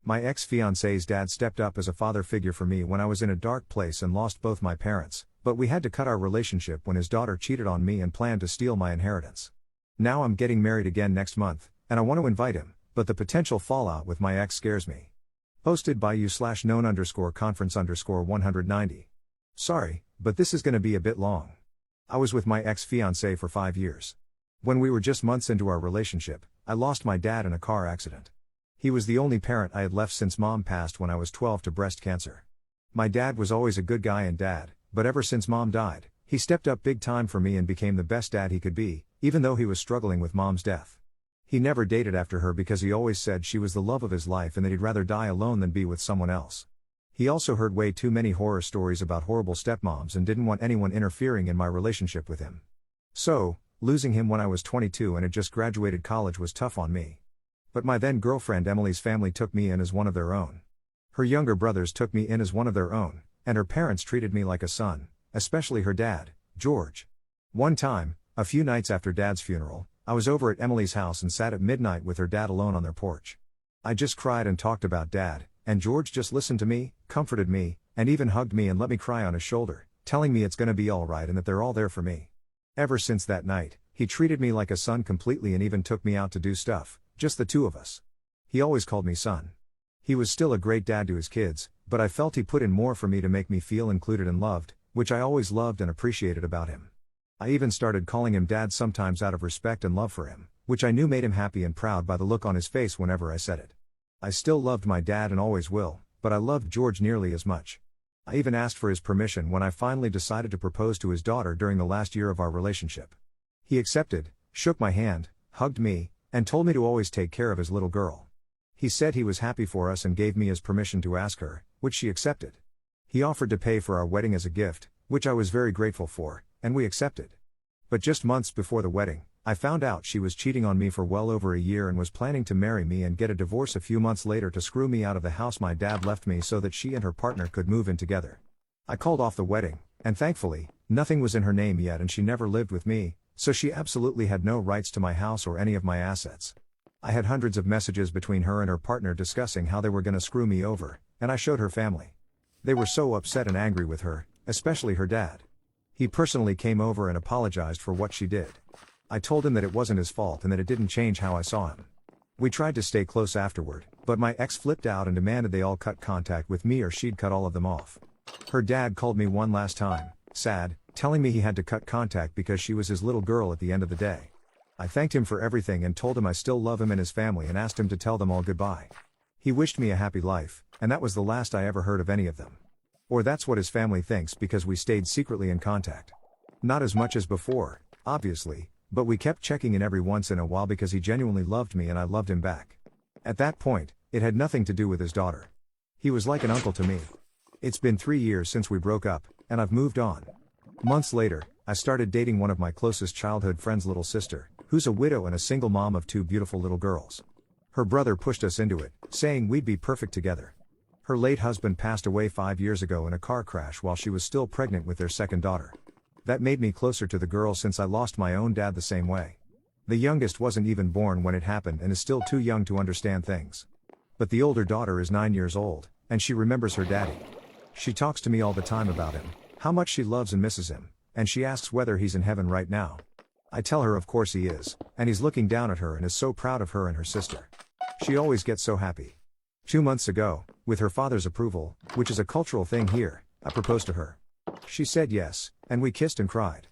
My ex-fiance's dad stepped up as a father figure for me when I was in a dark place and lost both my parents, but we had to cut our relationship when his daughter cheated on me and planned to steal my inheritance. Now I'm getting married again next month, and I want to invite him, but the potential fallout with my ex scares me. Posted by you/known_conference_190. Sorry, but this is gonna be a bit long. I was with my ex-fiancé for 5 years. When we were just months into our relationship, I lost my dad in a car accident. He was the only parent I had left since mom passed when I was 12 to breast cancer. My dad was always a good guy and dad, but ever since mom died, he stepped up big time for me and became the best dad he could be, even though he was struggling with mom's death. He never dated after her because he always said she was the love of his life and that he'd rather die alone than be with someone else. He also heard way too many horror stories about horrible stepmoms and didn't want anyone interfering in my relationship with him. So, losing him when I was 22 and had just graduated college was tough on me. But my then girlfriend Emily's family took me in as one of their own. Her younger brothers took me in as one of their own, and her parents treated me like a son, especially her dad, George. One time, a few nights after Dad's funeral, I was over at Emily's house and sat at midnight with her dad alone on their porch. I just cried and talked about Dad, and George just listened to me, comforted me, and even hugged me and let me cry on his shoulder, telling me it's gonna be alright and that they're all there for me. Ever since that night, he treated me like a son completely and even took me out to do stuff, just the two of us. He always called me son. He was still a great dad to his kids, but I felt he put in more for me to make me feel included and loved, which I always loved and appreciated about him. I even started calling him Dad sometimes out of respect and love for him, which I knew made him happy and proud by the look on his face whenever I said it. I still loved my dad and always will, but I loved George nearly as much. I even asked for his permission when I finally decided to propose to his daughter during the last year of our relationship. He accepted, shook my hand, hugged me, and told me to always take care of his little girl. He said he was happy for us and gave me his permission to ask her, which she accepted. He offered to pay for our wedding as a gift, which I was very grateful for, and we accepted. But just months before the wedding, I found out she was cheating on me for well over a year and was planning to marry me and get a divorce a few months later to screw me out of the house my dad left me so that she and her partner could move in together. I called off the wedding, and thankfully, nothing was in her name yet and she never lived with me, so she absolutely had no rights to my house or any of my assets. I had hundreds of messages between her and her partner discussing how they were gonna screw me over, and I showed her family. They were so upset and angry with her, especially her dad. He personally came over and apologized for what she did. I told him that it wasn't his fault and that it didn't change how I saw him. We tried to stay close afterward, but my ex flipped out and demanded they all cut contact with me or she'd cut all of them off. Her dad called me one last time, sad, telling me he had to cut contact because she was his little girl at the end of the day. I thanked him for everything and told him I still love him and his family and asked him to tell them all goodbye. He wished me a happy life, and that was the last I ever heard of any of them. Or that's what his family thinks because we stayed secretly in contact. Not as much as before, obviously, but we kept checking in every once in a while because he genuinely loved me and I loved him back. At that point, it had nothing to do with his daughter. He was like an uncle to me. It's been 3 years since we broke up, and I've moved on. Months later, I started dating one of my closest childhood friends' little sister, who's a widow and a single mom of 2 beautiful little girls. Her brother pushed us into it, saying we'd be perfect together. Her late husband passed away 5 years ago in a car crash while she was still pregnant with their second daughter. That made me closer to the girls since I lost my own dad the same way. The youngest wasn't even born when it happened and is still too young to understand things. But the older daughter is 9 years old, and she remembers her daddy. She talks to me all the time about him, how much she loves and misses him, and she asks whether he's in heaven right now. I tell her of course he is, and he's looking down at her and is so proud of her and her sister. She always gets so happy. 2 months ago, with her father's approval, which is a cultural thing here, I proposed to her. She said yes, and we kissed and cried.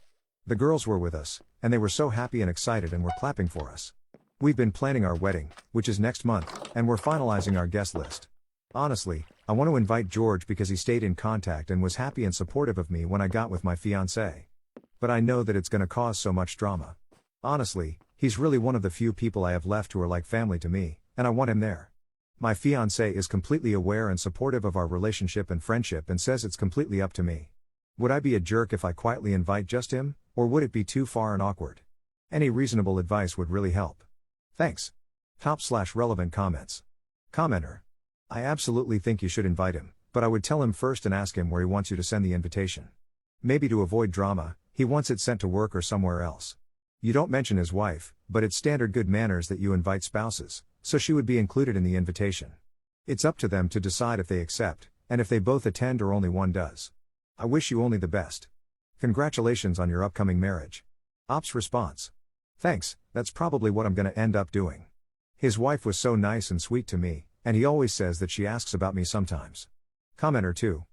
The girls were with us, and they were so happy and excited and were clapping for us. We've been planning our wedding, which is next month, and we're finalizing our guest list. Honestly, I want to invite George because he stayed in contact and was happy and supportive of me when I got with my fiancée. But I know that it's gonna cause so much drama. Honestly, he's really one of the few people I have left who are like family to me, and I want him there. My fiancé is completely aware and supportive of our relationship and friendship and says it's completely up to me. Would I be a jerk if I quietly invite just him, or would it be too far and awkward? Any reasonable advice would really help. Thanks. Top/relevant comments. Commenter. I absolutely think you should invite him, but I would tell him first and ask him where he wants you to send the invitation. Maybe to avoid drama, he wants it sent to work or somewhere else. You don't mention his wife, but it's standard good manners that you invite spouses, so she would be included in the invitation. It's up to them to decide if they accept, and if they both attend or only one does. I wish you only the best. Congratulations on your upcoming marriage. Ops response. Thanks, that's probably what I'm gonna end up doing. His wife was so nice and sweet to me, and he always says that she asks about me sometimes. Commenter 2.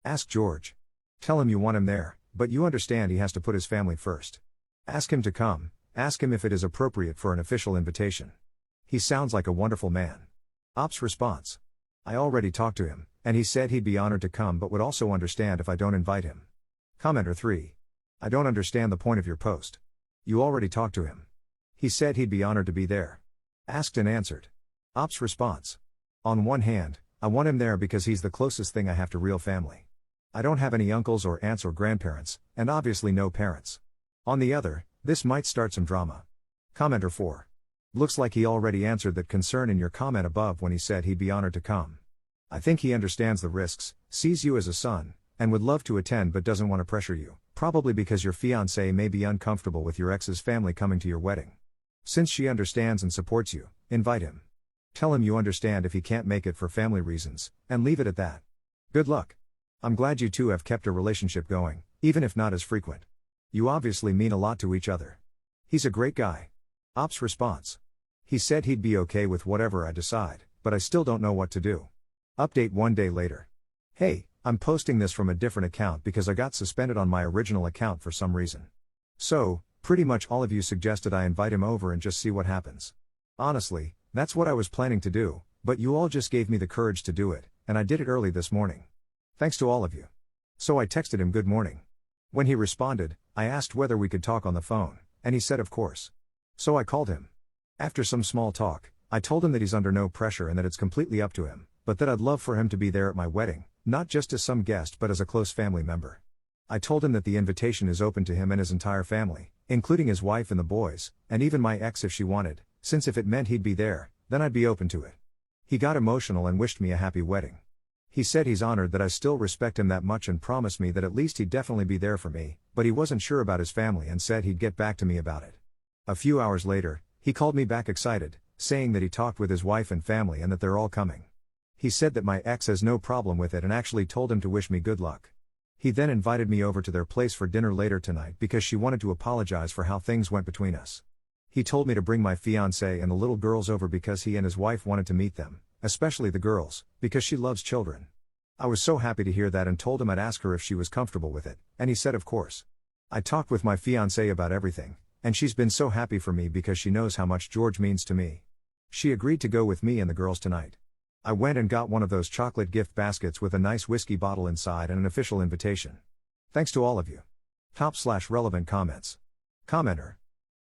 Ask George. Tell him you want him there, but you understand he has to put his family first. Ask him to come, ask him if it is appropriate for an official invitation. He sounds like a wonderful man. Ops response. I already talked to him, and he said he'd be honored to come but would also understand if I don't invite him. Commenter 3. I don't understand the point of your post. You already talked to him. He said he'd be honored to be there. Asked and answered. Ops response. On one hand, I want him there because he's the closest thing I have to real family. I don't have any uncles or aunts or grandparents, and obviously no parents. On the other, this might start some drama. Commenter 4. Looks like he already answered that concern in your comment above when he said he'd be honored to come. I think he understands the risks, sees you as a son, and would love to attend but doesn't want to pressure you, probably because your fiancé may be uncomfortable with your ex's family coming to your wedding. Since she understands and supports you, invite him. Tell him you understand if he can't make it for family reasons, and leave it at that. Good luck. I'm glad you two have kept a relationship going, even if not as frequent. You obviously mean a lot to each other. He's a great guy. Ops response. He said he'd be okay with whatever I decide, but I still don't know what to do. Update 1 day later. Hey, I'm posting this from a different account because I got suspended on my original account for some reason. So, pretty much all of you suggested I invite him over and just see what happens. Honestly, that's what I was planning to do, but you all just gave me the courage to do it, and I did it early this morning. Thanks to all of you. So I texted him good morning. When he responded, I asked whether we could talk on the phone, and he said of course. So I called him. After some small talk, I told him that he's under no pressure and that it's completely up to him, but that I'd love for him to be there at my wedding, not just as some guest but as a close family member. I told him that the invitation is open to him and his entire family, including his wife and the boys, and even my ex if she wanted, since if it meant he'd be there, then I'd be open to it. He got emotional and wished me a happy wedding. He said he's honored that I still respect him that much and promised me that at least he'd definitely be there for me, but he wasn't sure about his family and said he'd get back to me about it. A few hours later, he called me back excited, saying that he talked with his wife and family and that they're all coming. He said that my ex has no problem with it and actually told him to wish me good luck. He then invited me over to their place for dinner later tonight because she wanted to apologize for how things went between us. He told me to bring my fiancé and the little girls over because he and his wife wanted to meet them, especially the girls, because she loves children. I was so happy to hear that and told him I'd ask her if she was comfortable with it, and he said of course. I talked with my fiancé about everything, and she's been so happy for me because she knows how much George means to me. She agreed to go with me and the girls tonight. I went and got one of those chocolate gift baskets with a nice whiskey bottle inside and an official invitation. Thanks to all of you. Top/relevant comments. Commenter.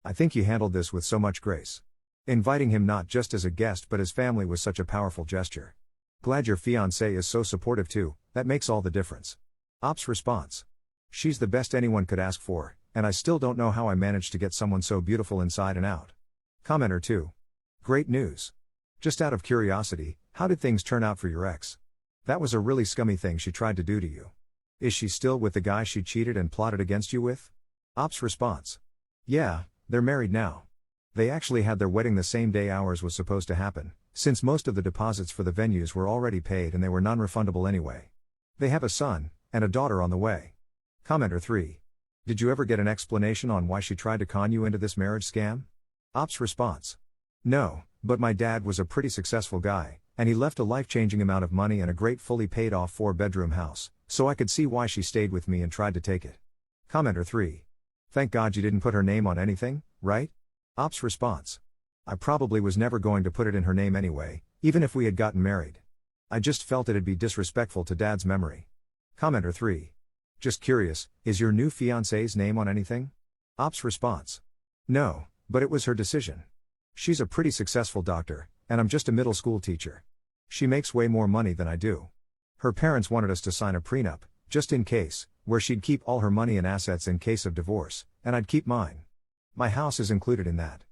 I think you handled this with so much grace. Inviting him not just as a guest but as family was such a powerful gesture. Glad your fiancé is so supportive too, that makes all the difference. Ops response. She's the best anyone could ask for, and I still don't know how I managed to get someone so beautiful inside and out. Commenter 2. Great news. Just out of curiosity, how did things turn out for your ex? That was a really scummy thing she tried to do to you. Is she still with the guy she cheated and plotted against you with? Ops response. Yeah, they're married now. They actually had their wedding the same day ours was supposed to happen, since most of the deposits for the venues were already paid and they were non-refundable anyway. They have a son, and a daughter on the way. Commenter 3. Did you ever get an explanation on why she tried to con you into this marriage scam? Ops response. No, but my dad was a pretty successful guy, and he left a life-changing amount of money and a great fully paid-off 4-bedroom house, so I could see why she stayed with me and tried to take it. Commenter 3. Thank God you didn't put her name on anything, right? Ops response. I probably was never going to put it in her name anyway, even if we had gotten married. I just felt it'd be disrespectful to Dad's memory. Commenter 3. Just curious, is your new fiancé's name on anything? Ops response. No, but it was her decision. She's a pretty successful doctor, and I'm just a middle school teacher. She makes way more money than I do. Her parents wanted us to sign a prenup, just in case, where she'd keep all her money and assets in case of divorce, and I'd keep mine. My house is included in that.